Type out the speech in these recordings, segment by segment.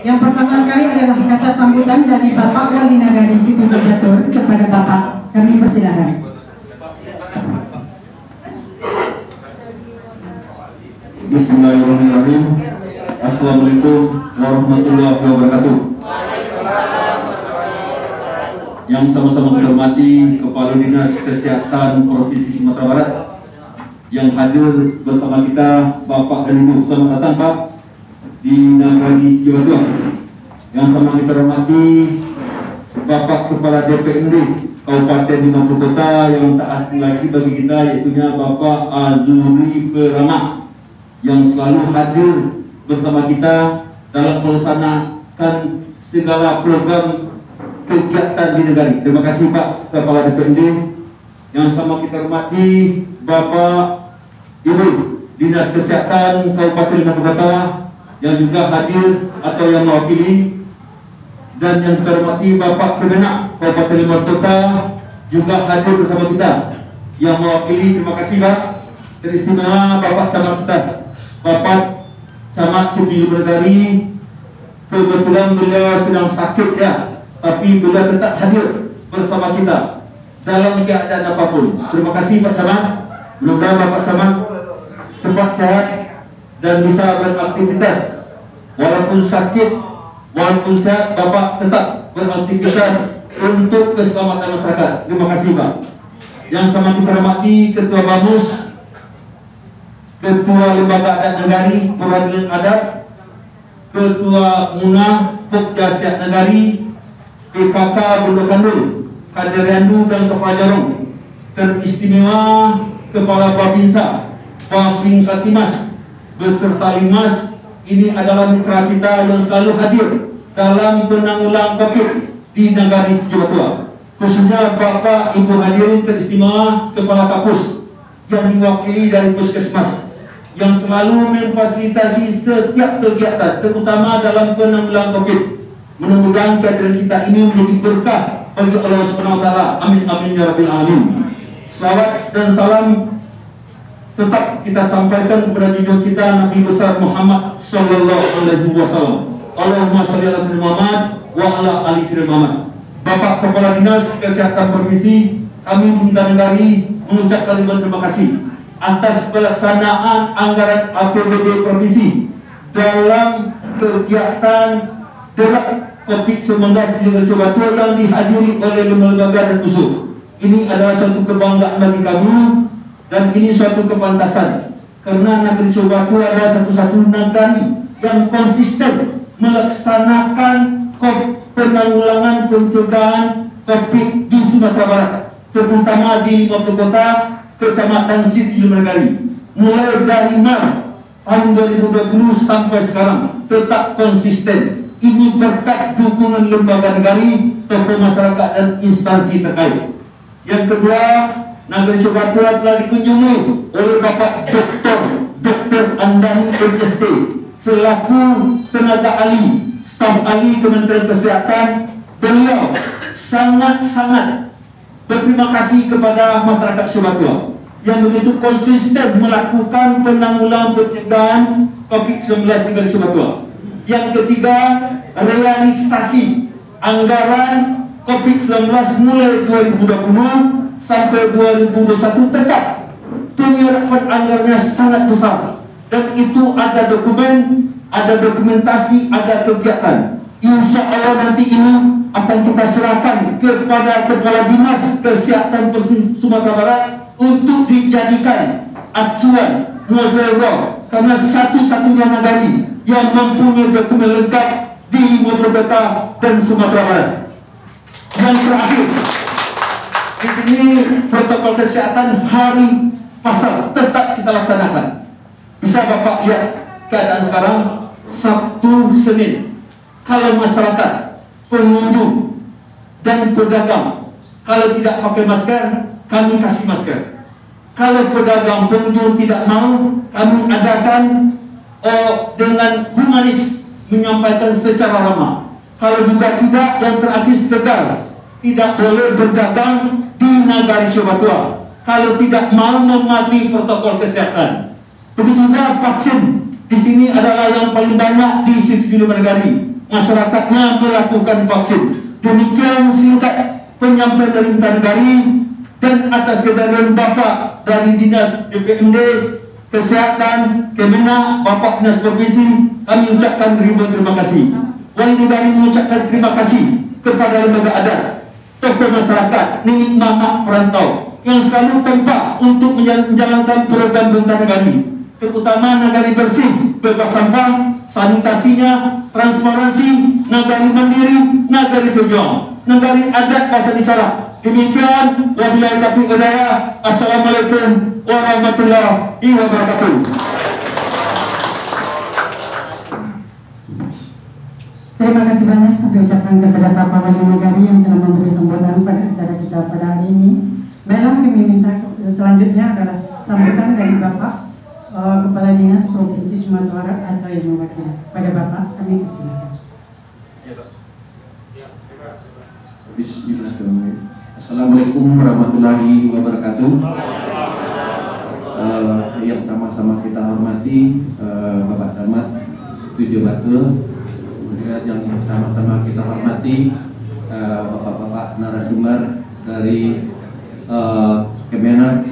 Yang pertama sekali adalah kata sambutan dari Bapak Wali Nagari Situbondo kepada Bapak. Kami persilakan. Bismillahirrahmanirrahim. Assalamualaikum warahmatullahi wabarakatuh. Yang sama-sama kita hormati Kepala Dinas Kesehatan Provinsi Sumatera Barat, yang hadir bersama kita Bapak dan Ibu, selamat datang Pak di Nagari Jawa Tua. Yang sama kita hormati Bapak Kepala DPRD Kabupaten Lima Kota, yang tak asing lagi bagi kita, yaitunya Bapak Azuri Perama, yang selalu hadir bersama kita dalam melaksanakan segala program kegiatan di negara. Terima kasih Pak Kepala DPRD. Yang sama kita hormati Bapak Ibu Dinas Kesehatan Kabupaten Lima Kota, yang juga hadir atau yang mewakili, dan yang kita hormati Bapak Kemenak Kabupaten Lima Kota juga hadir bersama kita yang mewakili. Terima kasih Pak. Teristimewa Bapak Camat kita, Bapak Camat Siti Nagari. Kebetulan beliau sedang sakit ya, tapi beliau tetap hadir bersama kita dalam keadaan apapun. Terima kasih Pak Camat. Mudah-mudahan Bapak Camat cepat sehat dan bisa beraktivitas. Walaupun sakit, walaupun sehat, Bapak tetap beraktivitas untuk keselamatan masyarakat. Terima kasih Pak. Yang sama kita hormati Ketua Bamus, Ketua Lembaga Adat Nagari Peradilan Adat, Ketua Munah Pokja Siap Nagari, PKK Bondo Kandul, Kader Randu dan Kepala Jarong, teristimewa Kepala Babinsa, Babin Katimas, beserta Limas. Ini adalah mitra kita yang selalu hadir dalam penanggulangan COVID di Nagari Jawa Tua. Khususnya Bapak Ibu hadirin teristimewa Kepala Kapus yang diwakili dari Puskesmas, yang selalu memfasilitasi setiap kegiatan, terutama dalam penanggulangan COVID. Mudah-mudahan kehadiran kita ini menjadi berkah bagi Allah Subhanahu wa taala. Amin amin ya rabbil alamin. Selawat dan salam tetap kita sampaikan kepada junjungan kita Nabi besar Muhammad sallallahu alaihi wasallam. Allahumma shalli ala sayyidina Muhammad wa ala ali sayyidina Muhammad. Bapak Kepala Dinas Kesehatan Provinsi, kami Pemerintah Nagari mengucapkan terima kasih atas pelaksanaan anggaran APBD Provinsi dalam kegiatan debat COVID-19 di Nagari Jawa Tua yang dihadiri oleh lembaga dan usul. Ini adalah suatu kebanggaan bagi kami dan ini suatu kepantasan, karena Nagari Jawa Tua adalah satu-satunya negari yang konsisten melaksanakan penanggulangan pencegahan COVID di Sumatera Barat, terutama di 50 kota Kecamatan Siti Nagari. Mulai dari Maret tahun 2020 sampai sekarang tetap konsisten. Ini berkat dukungan lembaga negari, tokoh masyarakat dan instansi terkait. Yang kedua, Nagari Jawa Tua telah dikunjungi oleh Bapak Dr. Andani MST selaku tenaga ahli, staf ahli Kementerian Kesehatan. Beliau sangat-sangat berterima kasih kepada masyarakat Jawa Tua yang begitu konsisten melakukan penanggulangan pencegahan COVID-19 di Nagari Jawa Tua. Yang ketiga, realisasi anggaran COVID-19 mulai 2020 sampai 2021 tetap penyerapan anggarannya sangat besar, dan itu ada dokumen, ada dokumentasi, ada kegiatan. Insya Allah nanti ini akan kita serahkan kepada Kepala Dinas Kesehatan Provinsi Sumatera Barat untuk dijadikan acuan model raw, karena satu-satunya nagari yang mempunyai dokumen lengkap di Mojokerto dan Sumatera Barat. Yang terakhir, di sini protokol kesehatan hari pasar tetap kita laksanakan. Bisa Bapak lihat keadaan sekarang, Sabtu, Senin, kalau masyarakat, pengunjung dan pedagang kalau tidak pakai masker, kami kasih masker. Kalau pedagang pengunjung tidak mau, kami adakan dengan humanis, menyampaikan secara ramah. Kalau juga tidak, yang terakhir tegas, tidak boleh berdagang di Nagari Jawa Tua kalau tidak mau mematuhi protokol kesehatan. Begitu juga vaksin di sini adalah yang paling banyak di Situ Nagari. Masyarakatnya melakukan vaksin. Demikian singkat penyampaian dari Nagari, dan atas kesadaran Bapak dari Dinas DPMD Kesehatan Kemenak, Bapak Dinas Provinsi, kami ucapkan ribuan terima kasih. Wali Nagari mengucapkan terima kasih kepada lembaga adat, tokoh masyarakat, nenek mama perantau yang selalu kompak untuk menjalankan program pemerintah Nagari, terutama Nagari bersih, bebas sampah, sanitasinya, transparansi, Nagari mandiri, Nagari berjuang, Nagari adat bahasa isyarat. Demikian, wabillahi taufiq wal hidayah. Assalamualaikum warahmatullahi wabarakatuh. Terima kasih banyak kami ucapkan kepada Bapak Wali Nagari yang telah memberi sambutan pada acara kita pada hari ini. Baiklah, kami minta selanjutnya adalah sambutan dari Bapak Kepala Dinas Provinsi Sumatera Barat atau yang mewakili. Pada Bapak kami persilakan. Bismillahirrahmanirrahim. Assalamualaikum warahmatullahi wabarakatuh. Yang sama-sama kita hormati Bapak Camat Setuju Batul, kemudian yang sama-sama kita hormati Bapak-bapak narasumber dari Kemenak,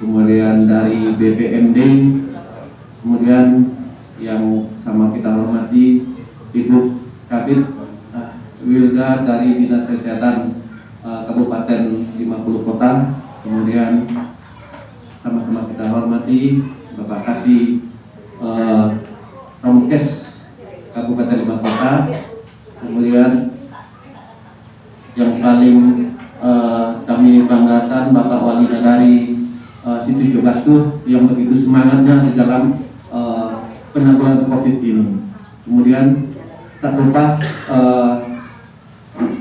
kemudian dari BPMD, kemudian yang sama kita hormati Ibu Kabid Wilda dari Dinas Kesehatan Kabupaten 50 Kota, kemudian sama-sama kita hormati Bapak Kasih Romkes Kabupaten 5 Kota, kemudian yang paling kami banggakan Bapak Wali Nagari Situ Batu yang begitu semangatnya di dalam penanggulangan COVID ini. Kemudian tak lupa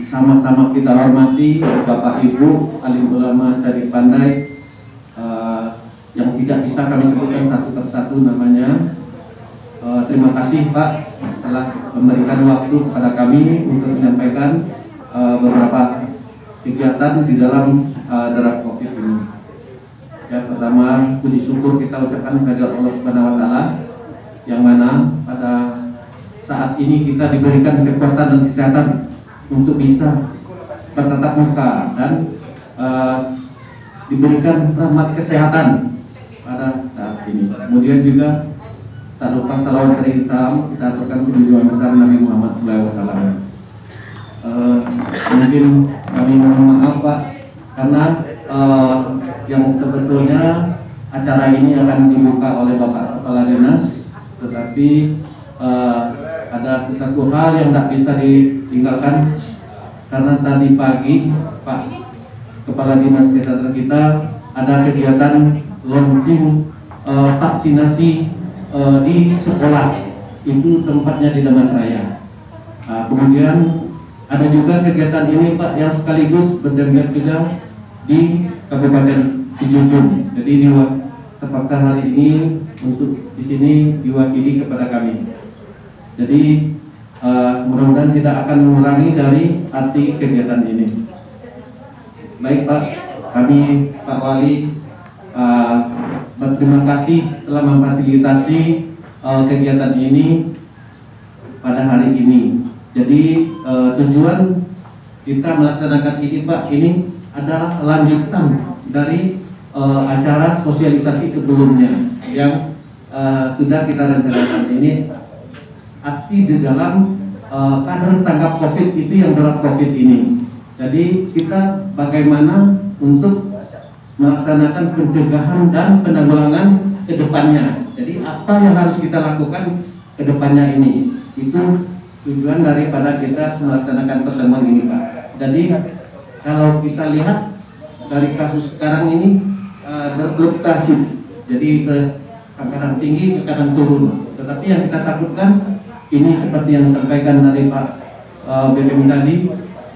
sama-sama kita hormati Bapak Ibu alim ulama cari pandai yang tidak bisa kami sebutkan satu persatu namanya. Terima kasih Pak telah memberikan waktu kepada kami untuk menyampaikan beberapa kegiatan di dalam darat COVID ini. Yang pertama, puji syukur kita ucapkan kepada Allah Subhanahu wa Ta'ala, yang mana pada saat ini kita diberikan kekuatan dan kesehatan untuk bisa bertatap muka dan diberikan rahmat kesehatan pada saat ini. Kemudian juga tak lupa salawat dari salam kita aturkan junjungan besar Nabi Muhammad SAW. Mungkin kami mohon maaf Pak, karena yang sebetulnya acara ini akan dibuka oleh Bapak Kepala Dinas, tetapi ada sesuatu hal yang tidak bisa ditinggalkan karena tadi pagi Pak Kepala Dinas Kesehatan kita ada kegiatan launching vaksinasi di sekolah, itu tempatnya di Damasraya. Kemudian ada juga kegiatan ini Pak yang sekaligus berdempetan juga di Kabupaten Sijunjung. Jadi terpaksa hari ini untuk di sini diwakili kepada kami. Jadi mudah-mudahan tidak akan mengurangi dari arti kegiatan ini. Baik Pak, kami Pak Wali berterima kasih telah memfasilitasi kegiatan ini pada hari ini. Jadi tujuan kita melaksanakan ini Pak, ini adalah lanjutan dari acara sosialisasi sebelumnya yang sudah kita rencanakan. Ini aksi di dalam kader tanggap COVID itu yang dalam COVID ini. Jadi kita bagaimana untuk melaksanakan pencegahan dan penanggulangan ke depannya. Jadi apa yang harus kita lakukan ke depannya ini, itu tujuan daripada kita melaksanakan pertemuan ini Pak. Jadi kalau kita lihat dari kasus sekarang ini berfluktuasi, jadi kadang tinggi, kadang turun. Tetapi yang kita takutkan ini seperti yang disampaikan dari Pak BPM tadi,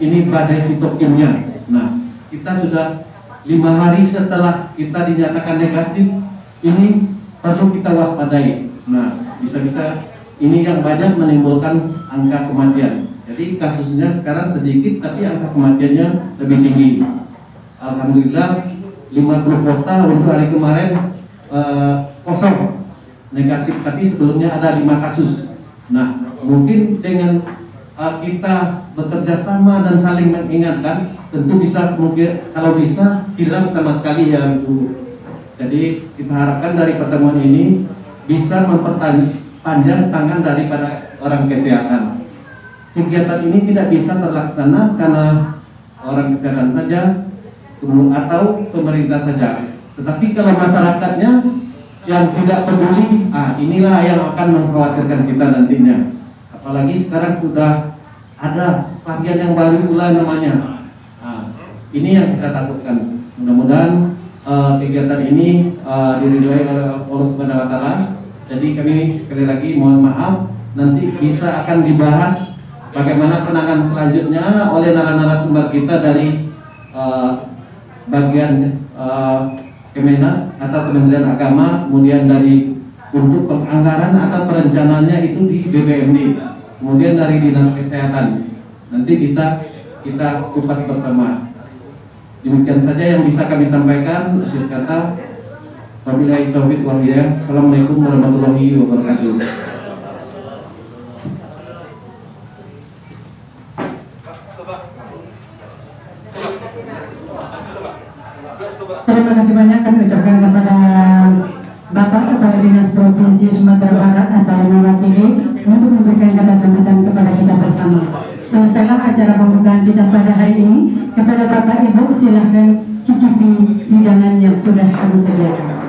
ini badai sitokinnya. Nah, kita sudah 5 hari setelah kita dinyatakan negatif, ini perlu kita waspadai. Nah, bisa-bisa ini yang banyak menimbulkan angka kematian. Jadi kasusnya sekarang sedikit, tapi angka kematiannya lebih tinggi. Alhamdulillah 50 kota untuk hari kemarin kosong. negatif, tapi sebelumnya ada 5 kasus. Nah, mungkin dengan kita bekerja sama dan saling mengingatkan, tentu bisa mungkin kalau bisa hilang sama sekali ya Bu. Jadi kita harapkan dari pertemuan ini bisa memperpanjang tangan daripada orang kesehatan. Kegiatan ini tidak bisa terlaksana karena orang kesehatan saja atau pemerintah saja. Tetapi kalau masyarakatnya yang tidak peduli, inilah yang akan mengkhawatirkan kita nantinya. Apalagi sekarang sudah ada varian yang baru pula namanya. Ini yang kita takutkan. Mudah-mudahan kegiatan ini diridhoi oleh Allah Subhanahu wa Ta'ala. Jadi kami sekali lagi mohon maaf, nanti bisa akan dibahas bagaimana penanganan selanjutnya oleh narasumber kita dari bagian Kemenak atau Kementerian Agama, kemudian dari untuk penganggaran atau perencanaannya itu di BPMD, kemudian dari Dinas Kesehatan. Nanti kita kupas bersama. Demikian saja yang bisa kami sampaikan. Akhir kata, wabillahi taufiq wal hidayah. Assalamualaikum warahmatullahi wabarakatuh. Terima kasih banyak kami ucapkan kepada Bapak Kepala Dinas Provinsi Sumatera Barat atau yang mewakili untuk memberikan kata sambutan kepada kita bersama. Selesailah acara pembukaan kita pada hari ini. Kepada Bapak Ibu silahkan cicipi hidangan yang sudah kami sediakan.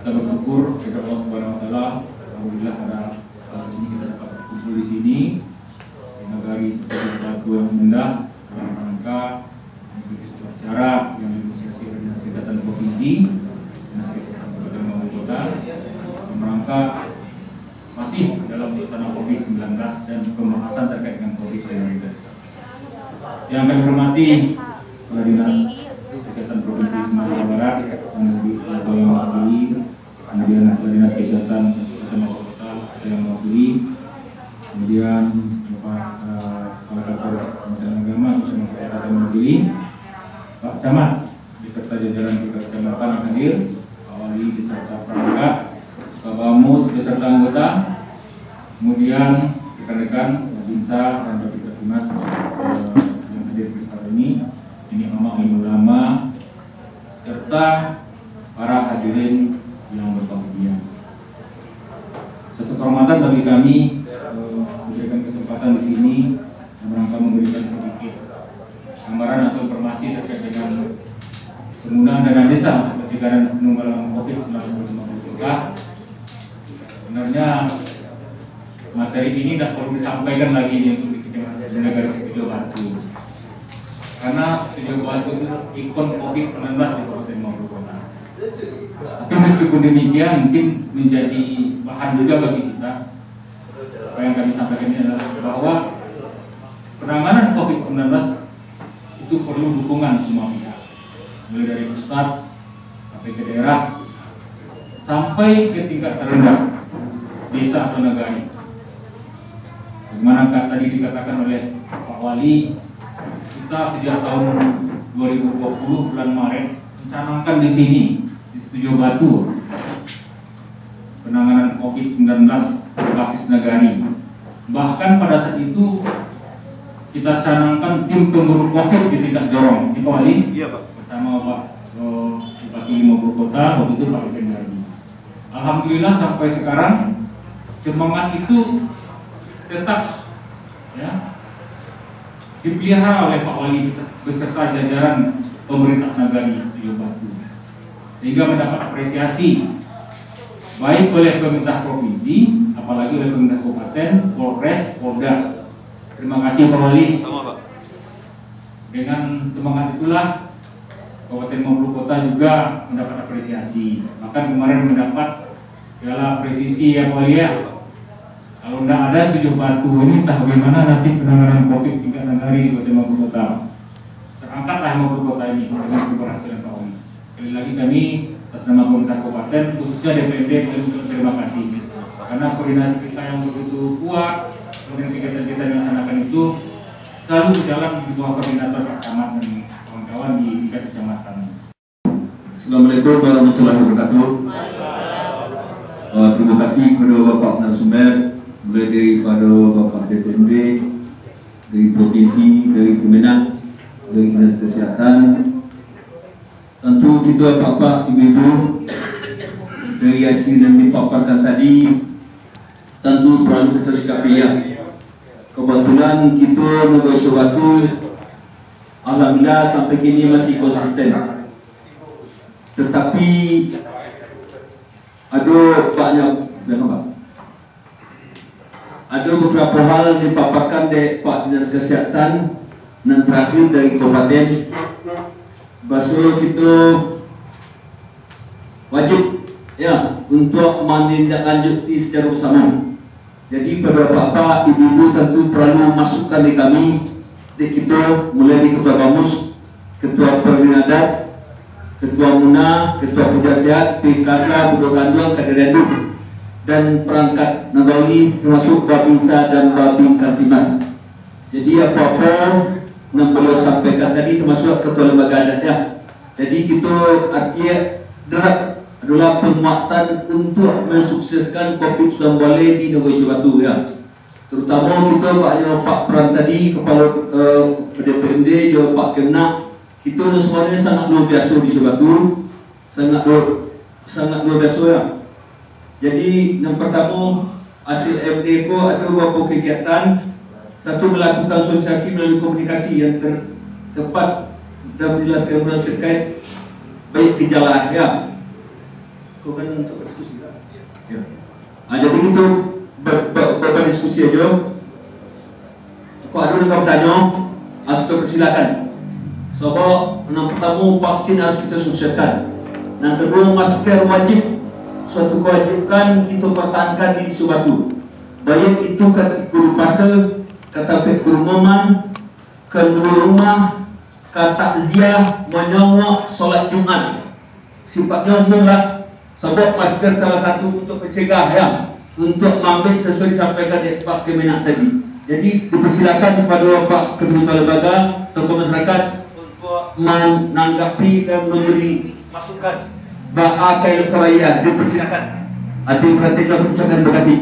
Kita bersyukur kepada Allah Subhanahu wa Ta'ala. Alhamdulillah pada hari ini kita dapat berkumpul di sini di negari seperti Batu yang indah dalam rangka mengikuti sebuah acara yang diinisiasi oleh Dinas Kesehatan Provinsi, Dinas Kesehatan Kabupaten Maupun Kota dalam rangka masih dalam suasana COVID-19 dan pembahasan terkait dengan COVID-19. Yang kami hormati Kepala Dinas Kesehatan Provinsi Sumatera Barat, yang mewakili, kemudian Dinas Kesehatan Kabupaten Maupun Kota yang mewakili, kemudian Bapak Kepala Kantor Kementerian Agama yang mewakili, Pak Camat beserta jajaran kecamatan yang hadir, Pak Wali beserta perangkat, Pak Bamus beserta anggota, kemudian rekan-rekan Babinsa dan Babinsa Dinas yang hadir di hari ini ulama serta para hadirin yang berbahagia. Sesuatu kehormatan bagi kami memberikan kesempatan di sini dalam rangka memberikan sedikit gambaran atau informasi terkait dengan penggunaan dana desa untuk pencegahan dan penanggulangan COVID-19 di Kota. Sebenarnya materi ini tidak perlu disampaikan lagi untuk di negara Studio Batu, karena Studio Batu itu ikon COVID-19 di Kabupaten Maupun Kota. Tapi meskipun demikian, mungkin menjadi bahan juga bagi kita. Apa yang kami sampaikan ini adalah bahwa penanganan COVID-19 itu perlu dukungan semua pihak, mulai dari pusat sampai ke daerah sampai ke tingkat terendah desa atau negara. Bagaimana tadi dikatakan oleh Pak Wali, kita sejak tahun 2020 bulan Maret mencanangkan di sini di Studio Batu penanganan COVID-19 berbasis nagari. Bahkan pada saat itu kita canangkan tim pemburu COVID di tingkat Jorong, di Pak Wali, iya Pak, bersama Pak Bupati Maupun Kota waktu itu Pak Kendari. Alhamdulillah sampai sekarang semangat itu tetap ya dipelihara oleh Pak Wali beserta jajaran pemerintah nagari Studio Batu, sehingga mendapat apresiasi baik oleh pemerintah provinsi, apalagi oleh pemerintah kabupaten, Polres, Polda. Terima kasih Pak Wali. Sama Pak. Dengan semangat itulah Kabupaten Maupun Kota juga mendapat apresiasi. Bahkan kemarin mendapat piala presisi ya Pak Wali ya. Kalau tidak ada setuju batu ini, entah bagaimana nasib penanganan COVID tingkat nagari di Kota Maputo Kota. Terangkatlah Maputo Kota ini dengan keberhasilan Pak Oni. Sekali lagi kami atas nama pemerintah kabupaten, khususnya DPRD, terima kasih. Karena koordinasi kita yang begitu kuat, kemudian kegiatan kita yang dilaksanakan itu selalu berjalan di bawah koordinator Pak Camat dan kawan-kawan di tingkat kecamatan. Assalamualaikum warahmatullahi wabarakatuh. Terima kasih kepada Bapak narasumber, mulai daripada Bapak DPRD, dari Provinsi, dari Kemenak, dari Dinas Kesehatan. Tentu kita Bapak Ibu-Ibu dari hasil yang dipaparkan tadi, tentu perlu kita sikapi ya. Kebetulan kita negara Batu, alhamdulillah sampai kini masih konsisten. Tetapi ada banyak, ada beberapa hal yang dipaparkan dari Pak Dinas Kesehatan dan terakhir dari kabupaten. Bahwa kita wajib ya untuk menindaklanjuti secara bersama. Jadi pada Bapak Ibu tentu perlu masukkan di kami, di kita mulai di Ketua Bamus, Ketua Perlindungan, Ketua Muna, Ketua Pemuda Sehat, PKK, Budo Kandung, Kaderedu, dan perangkat nagari termasuk Babinsa dan Babin Kantimas. Jadi apa-apa yang beliau sampaikan tadi termasuk Ketua Lembaga Adat ya. Jadi kita artinya adalah penguatan untuk mensukseskan COVID-19 di Negeri Batu ya. Terutama kita Pak Pram tadi, Kepala DPMD, juga Pak Kemenak, kita semuanya sangat luar biasa di Batu, sangat luar biasa ya. Jadi yang pertama hasil MDK ada beberapa kegiatan. Satu, melakukan sosialisasi melalui komunikasi yang tepat dan menjelaskan terkait baik gejala ya. Kau kan untuk berdiskusi ya. Jadi itu berdiskusi aja. Kau ada yang bertanya, atau persilakan. Sebab yang pertama vaksin harus kita sukseskan. Yang kedua masker wajib. Suatu kewajiban kita pertahankan di Batu. Baik itu kategori pasal, kata perumuman, kedua rumah, kata takziah, menyongok, solat Jumat. Sifatnya umum lah. Sebab masker salah satu untuk mencegah ya, untuk mengambil sesuai disampaikan Pak Kemenak tadi. Jadi dipersilakan kepada Pak Ketua Lembaga, tokoh masyarakat untuk menanggapi dan memberi masukan. Bapak Kailu Kawaya dipersilakan. Hati perhatian dan ucapan terima kasih.